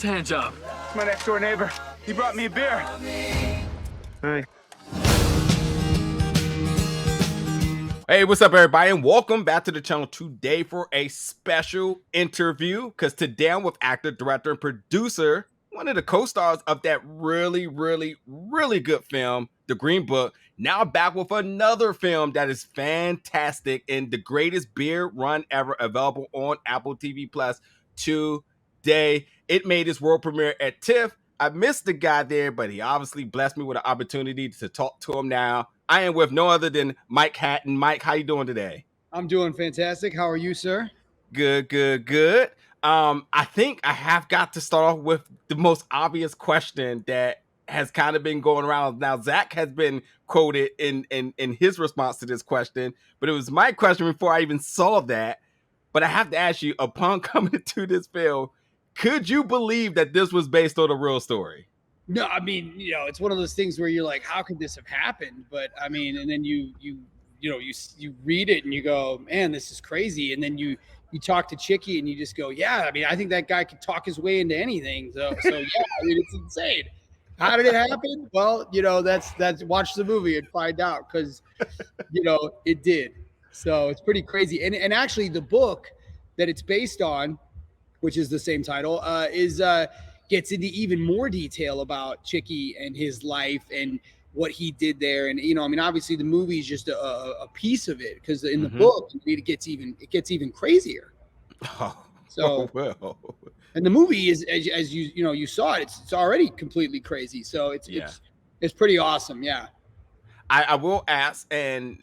hands up. It's my next door neighbor. He brought me a beer. Hi. Hey, what's up, everybody, and welcome back to the channel today for a special interview, because today I'm with actor, director, and producer, one of the co-stars of that really good film, The Green Book, now back with another film that is fantastic and the greatest beer run ever, available on Apple TV Plus today. It made its world premiere at TIFF. I missed the guy there, but he obviously blessed me with an opportunity to talk to him now. I am with no other than Mike Hatton. Mike, how you doing today? I'm doing fantastic. How are you, sir? Good. I think I have got to start off with the most obvious question that has kind of been going around. Now, Zac has been quoted in his response to this question, but it was my question before I even saw that. But I have to ask you, upon coming to this film, could you believe that this was based on a real story? No, I mean, it's one of those things where you're like, how could this have happened? But I mean, and then you read it and you go, man, this is crazy. And then you talk to Chickie and you just go, yeah, I mean, I think that guy could talk his way into anything. So yeah, I mean, it's insane. How did it happen? Well, that's watch the movie and find out, because it did. So it's pretty crazy. And actually the book that it's based on, which is the same title, gets into even more detail about Chickie and his life and what he did there. And I mean, obviously the movie is just a piece of it, because in the book it gets even crazier. So well. And the movie is, as you saw it, it's already completely crazy. So it's pretty awesome. Yeah. I will ask, and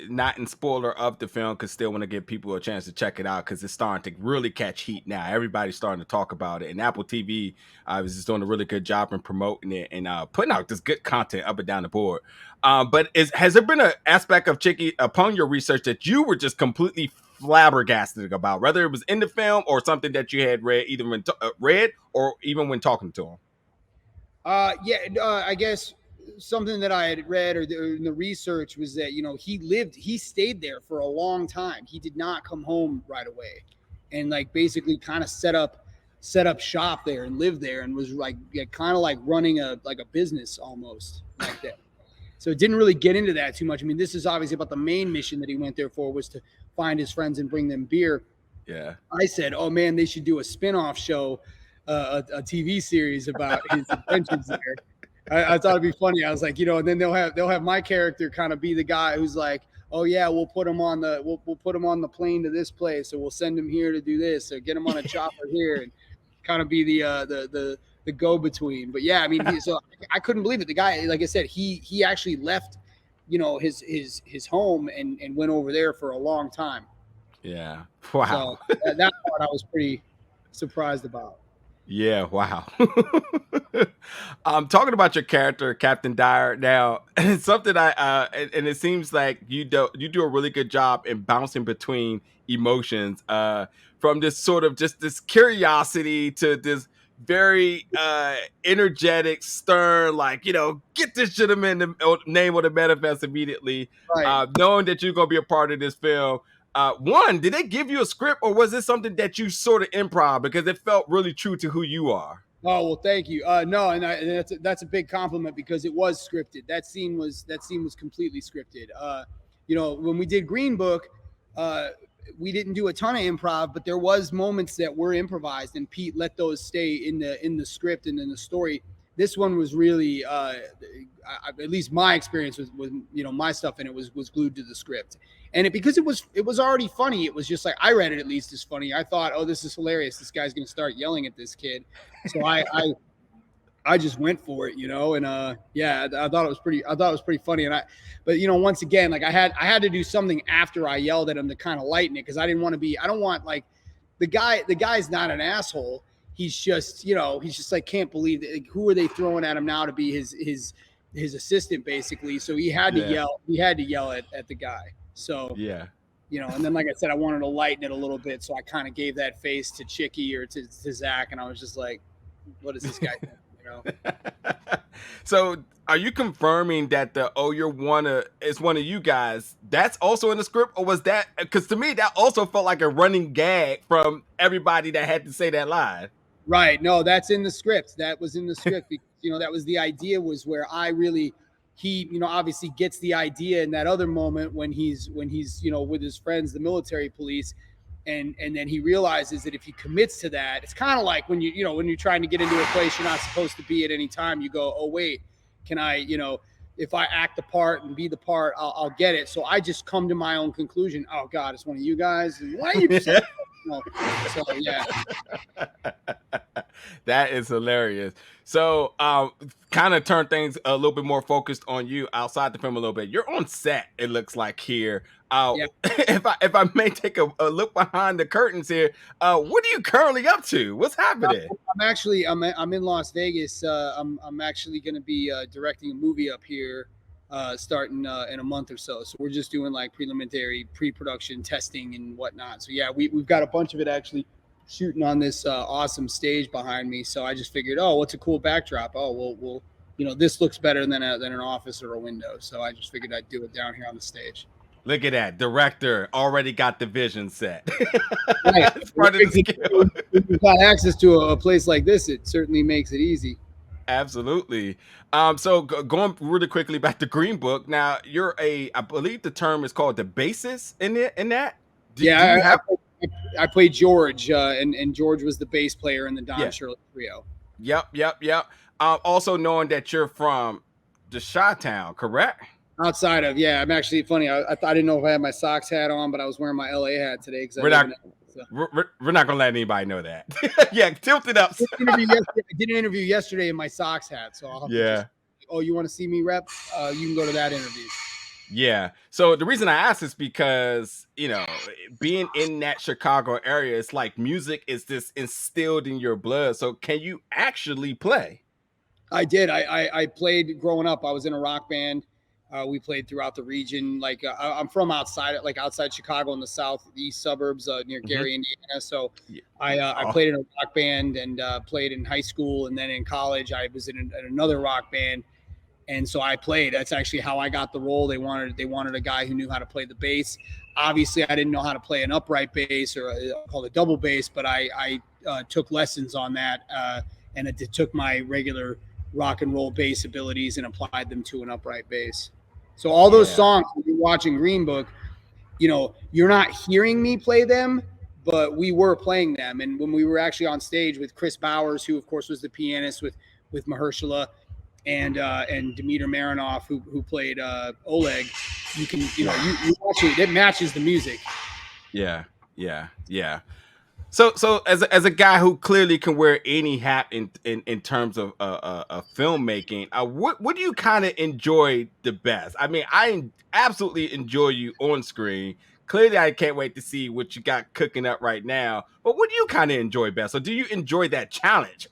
not in spoiler of the film, because still want to give people a chance to check it out, because it's starting to really catch heat now. Everybody's starting to talk about it, and Apple TV was just doing a really good job in promoting it and putting out this good content up and down the board. But has there been an aspect of Chickie upon your research that you were just completely flabbergasted about, whether it was in the film or something that you had read, either when read or even when talking to him? I guess something that I had read or in the research was that he stayed there for a long time. He did not come home right away, and like basically kind of set up shop there and lived there, and was like kind of like running a business almost like that. So it didn't really get into that too much. I mean, this is obviously about the main mission that he went there for, was to find his friends and bring them beer. Yeah. I said, oh man, they should do a spin-off show, a TV series about his adventures there. I thought it'd be funny. I was like, and then they'll have my character kind of be the guy who's like, oh yeah, we'll put him on the plane to this place, or we'll send him here to do this, or get him on a chopper here, and kind of be the go-between. But yeah, I mean, so I couldn't believe it. The guy, like I said, he actually left, his home and went over there for a long time. Yeah. Wow. So that part I was pretty surprised about. Yeah, wow. Talking about your character, Captain Dyer. Now, something and it seems like you do a really good job in bouncing between emotions, from this sort of just this curiosity to this very energetic, stern, like, get this gentleman the name of the manifest immediately, right. Knowing that you're gonna be a part of this film. One, did they give you a script, or was this something that you sort of improv, because it felt really true to who you are? Oh, well, thank you. No, and that's a big compliment, because it was scripted. That scene was completely scripted. When we did Green Book, we didn't do a ton of improv, but there was moments that were improvised, and Pete let those stay in the script and in the story. This one was really, at least my experience was my stuff in it was glued to the script. And because it was already funny, it was just like, I read it at least as funny. I thought, oh, this is hilarious. This guy's going to start yelling at this kid. So I just went for it, and yeah, I thought it was pretty funny. But once again, like I had to do something after I yelled at him to kind of lighten it, because I don't want like the guy's not an asshole. He's just, he's just like, can't believe that, like, who are they throwing at him now to be his assistant, basically. So he had to yell at the guy. So yeah, and then, like I said, I wanted to lighten it a little bit, so I kind of gave that face to Chickie or to Zac, and I was just like, what is this guy doing? So are you confirming that it's one of you guys that's also in the script, or was that, because to me that also felt like a running gag from everybody that had to say that line? Right. No, that's in the script. That was in the script. Because, that was the idea, was where he, obviously gets the idea in that other moment when he's, with his friends, the military police. And then he realizes that if he commits to that, it's kind of like when when you're trying to get into a place you're not supposed to be at any time, you go, oh, wait, can I, if I act the part and be the part, I'll get it. So I just come to my own conclusion. Oh God, it's one of you guys. And why are you? So yeah. That is hilarious. So kind of turn things a little bit more focused on you outside the film a little bit. You're on set, it looks like here. Yeah. If I may take a look behind the curtains here, what are you currently up to? What's happening? I'm in Las Vegas. I'm actually going to be directing a movie up here starting in a month or so. So we're just doing like preliminary pre-production testing and whatnot. So yeah, we've got a bunch of it actually shooting on this awesome stage behind me. So I just figured, oh, what's a cool backdrop? Oh, we'll this looks better than an office or a window. So I just figured I'd do it down here on the stage. Look at that. Director already got the vision set. Right. You've got access to a place like this, it certainly makes it easy. Absolutely. So going really quickly back to Green Book. Now you're I believe the term is called the bassist in that. I played George, and George was the bass player in the Don Shirley trio. Yep. Also knowing that you're from the Chi-Town, correct? Outside of, I'm actually funny. I didn't know if I had my Sox hat on, but I was wearing my LA hat today. We're not gonna let anybody know that. Yeah, tilt it up. I did an interview yesterday in my Sox hat, so I'll have to you want to see me rep? You can go to that interview. Yeah. So the reason I asked is because being in that Chicago area, it's like music is this instilled in your blood. So can you actually play? I did. I played growing up. I was in a rock band. We played throughout the region. Like I'm from outside Chicago in the southeast suburbs near Gary, Indiana. So I played in a rock band and played in high school. And then in college, I was in another rock band. And so I played. That's actually how I got the role. They wanted a guy who knew how to play the bass. Obviously, I didn't know how to play an upright bass or called a double bass, but I took lessons on that. And it took my regular rock and roll bass abilities and applied them to an upright bass. So all those songs, when you're watching Green Book, you're not hearing me play them, but we were playing them. And when we were actually on stage with Chris Bowers, who of course was the pianist with Mahershala, and Dmitry Marinoff, who played Oleg, you can you watch it. It matches the music. Yeah. So as a guy who clearly can wear any hat in terms of filmmaking, what do you kind of enjoy the best? I mean, I absolutely enjoy you on screen. Clearly, I can't wait to see what you got cooking up right now. But what do you kind of enjoy best? Or do you enjoy that challenge?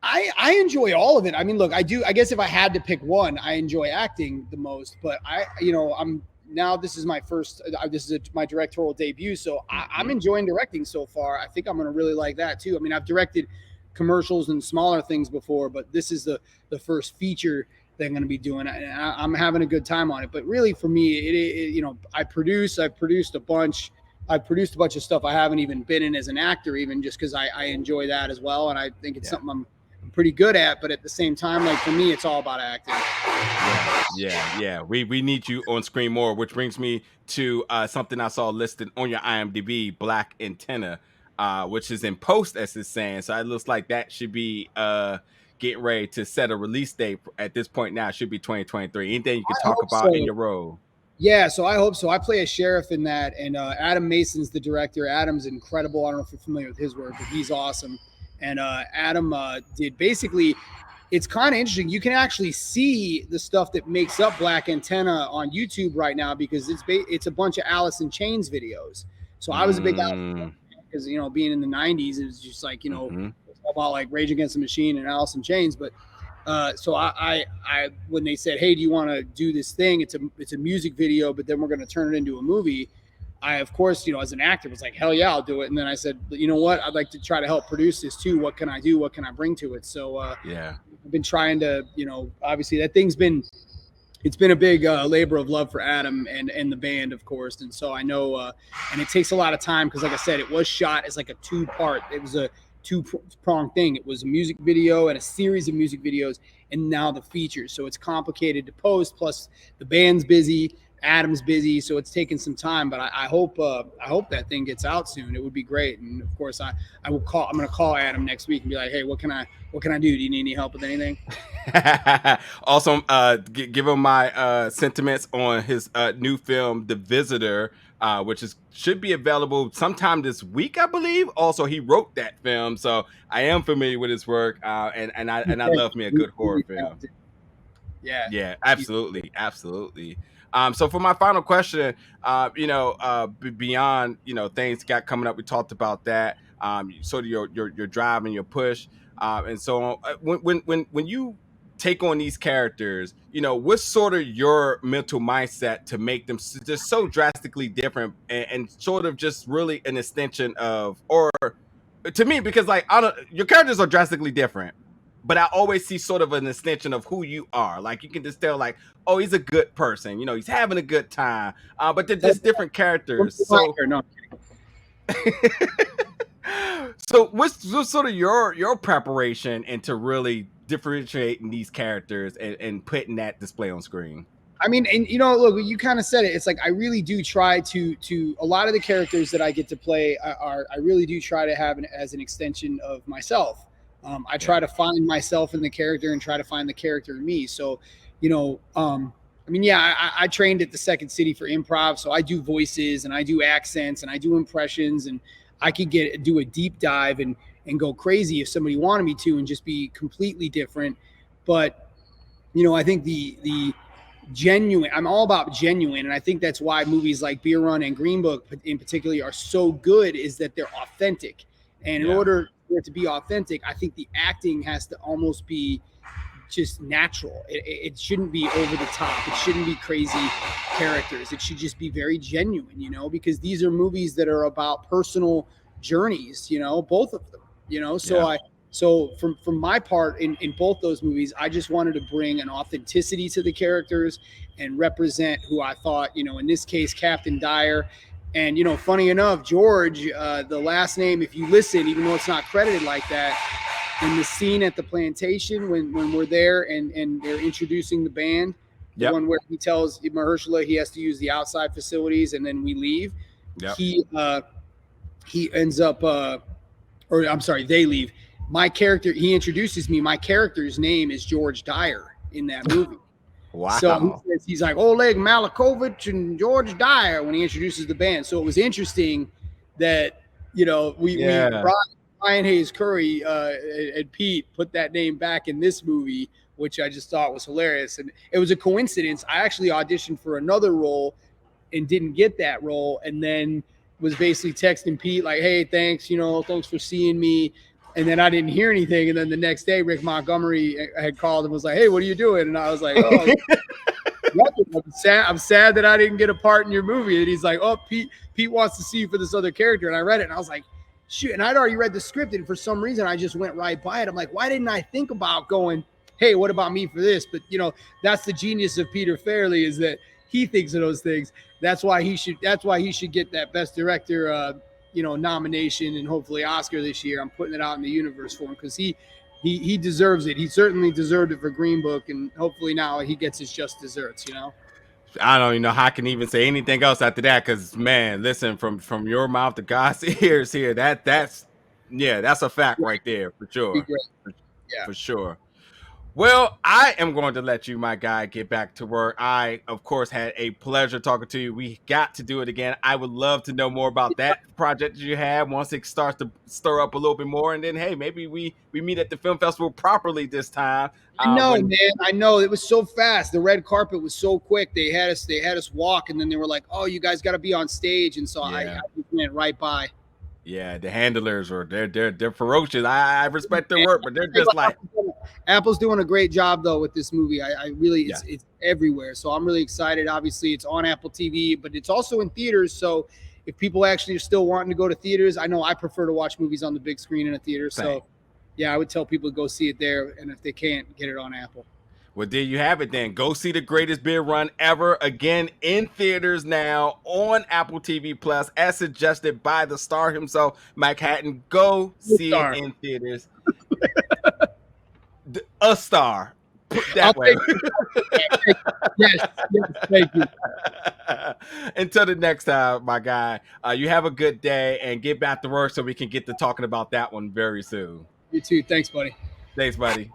I enjoy all of it. I mean, look, I do. I guess if I had to pick one, I enjoy acting the most. But this is my first. This is my directorial debut, so I'm enjoying directing so far. I think I'm going to really like that too. I mean, I've directed commercials and smaller things before, but this is the first feature that I'm going to be doing, and I'm having a good time on it. But really, for me, I've produced a bunch. I've produced a bunch of stuff I haven't even been in as an actor, even just because I enjoy that as well, and I think it's something I'm pretty good at. But at the same time, like for me, it's all about acting. Yeah. We need you on screen more, which brings me to something I saw listed on your IMDb, Black Antenna, which is in post, as it's saying. So it looks like that should be getting ready to set a release date at this point. Now it should be 2023. Anything you can talk about in your role? Yeah, so I hope so. I play a sheriff in that, and Adam Mason's the director. Adam's incredible. I don't know if you're familiar with his work, but he's awesome. And Adam did basically, it's kind of interesting. You can actually see the stuff that makes up Black Antenna on YouTube right now because it's a bunch of Alice in Chains videos. So I was a big Alice because being in the 90s, it was just like all about like Rage Against the Machine and Alice in Chains. But so I when they said, hey, do you want to do this thing? It's a music video, but then we're going to turn it into a movie. I, of course, as an actor was like, hell yeah, I'll do it. And then I said, you know what? I'd like to try to help produce this too. What can I do? What can I bring to it? So I've been trying to, obviously that thing's it's been a big labor of love for Adam and the band, of course. And so I know, and it takes a lot of time because like I said, it was shot as like a 2-part. It was two-pronged thing. It was a music video and a series of music videos, and now the features. So it's complicated to post. Plus, the band's busy, Adam's busy, so it's taking some time. But I hope that thing gets out soon. It would be great. And of course, I'm going to call Adam next week and be like, hey, what can I do? Do you need any help with anything? Also, give him my sentiments on his new film, The Visitor, which should be available sometime this week, I believe. Also, he wrote that film, so I am familiar with his work, and I love me a good horror film. Yeah, absolutely. So for my final question, beyond things got coming up, we talked about that, sort of your drive and your push, and so on. When you take on these characters, what's sort of your mental mindset to make them just so drastically different and sort of just really an extension of, or to me, because like your characters are drastically different, but I always see sort of an extension of who you are. Like you can just tell, like, oh, he's a good person, he's having a good time, but they're just different characters. So No. So what's sort of your preparation into really differentiating these characters and putting that display on screen? I mean, and look, you kind of said it. It's like I really do try to a lot of the characters that I get to play I really do try to have as an extension of myself. I try to find myself in the character and try to find the character in me. So, I trained at the Second City for improv, so I do voices and I do accents and I do impressions, and I could do a deep dive and go crazy if somebody wanted me to and just be completely different. But, I think the genuine, I'm all about genuine. And I think that's why movies like Beer Run and Green Book in particular are so good, is that they're authentic. And in order for it to be authentic, I think the acting has to almost be just natural. It shouldn't be over the top. It shouldn't be crazy characters. It should just be very genuine, because these are movies that are about personal journeys, both of them, So from my part in both those movies, I just wanted to bring an authenticity to the characters and represent who I thought, in this case, Captain Dyer. And, funny enough, George, the last name, if you listen, even though it's not credited like that, in the scene at the plantation when we're there and they're introducing the band, the one where he tells Mahershala he has to use the outside facilities and then we leave, he ends up, they leave. My character, he introduces me, my character's name is George Dyer in that movie. Wow. So he's like Oleg Malakovich and George Dyer when he introduces the band. So it was interesting that, Ryan Hayes Curry and Pete put that name back in this movie, which I just thought was hilarious. And it was a coincidence. I actually auditioned for another role and didn't get that role. And then was basically texting Pete like, hey, thanks, thanks for seeing me. And then I didn't hear anything. And then the next day, Rick Montgomery had called and was like, hey, what are you doing? And I was like, oh, nothing. I'm sad that I didn't get a part in your movie. And he's like, oh, Pete wants to see you for this other character. And I read it and I was like, shoot. And I'd already read the script. And for some reason, I just went right by it. I'm like, why didn't I think about going, hey, what about me for this? But, that's the genius of Peter Farrelly, is that he thinks of those things. That's why he should get that Best Director nomination and hopefully Oscar this year. I'm putting it out in the universe for him because he deserves it. He certainly deserved it for Green Book, and hopefully now he gets his just desserts. I don't even know how I can even say anything else after that, because man, listen, from your mouth to God's ears here, that's a fact right there for sure. For sure. Well, I am going to let you, my guy, get back to work. I, of course, had a pleasure talking to you. We got to do it again. I would love to know more about that project that you have once it starts to stir up a little bit more. And then, hey, maybe we meet at the film festival properly this time. I know, man. I know. It was so fast. The red carpet was so quick. They had us walk, and then they were like, oh, you guys got to be on stage. And so I just went right by. Yeah, the handlers they're ferocious. I respect their work, but they're just like Apple's doing a great job though with this movie. I really it's everywhere. So I'm really excited. Obviously it's on Apple TV, but it's also in theaters. So if people actually are still wanting to go to theaters, I know I prefer to watch movies on the big screen in a theater. So yeah, I would tell people to go see it there, and if they can't, get it on Apple. Well, there you have it then. Go see The Greatest Beer Run Ever again in theaters now on Apple TV Plus, as suggested by the star himself, Mike Hatton. Go see it in theaters. A star. Put that way. Yes, thank you. Until the next time, my guy, you have a good day and get back to work so we can get to talking about that one very soon. You too. Thanks, buddy. Thanks, buddy.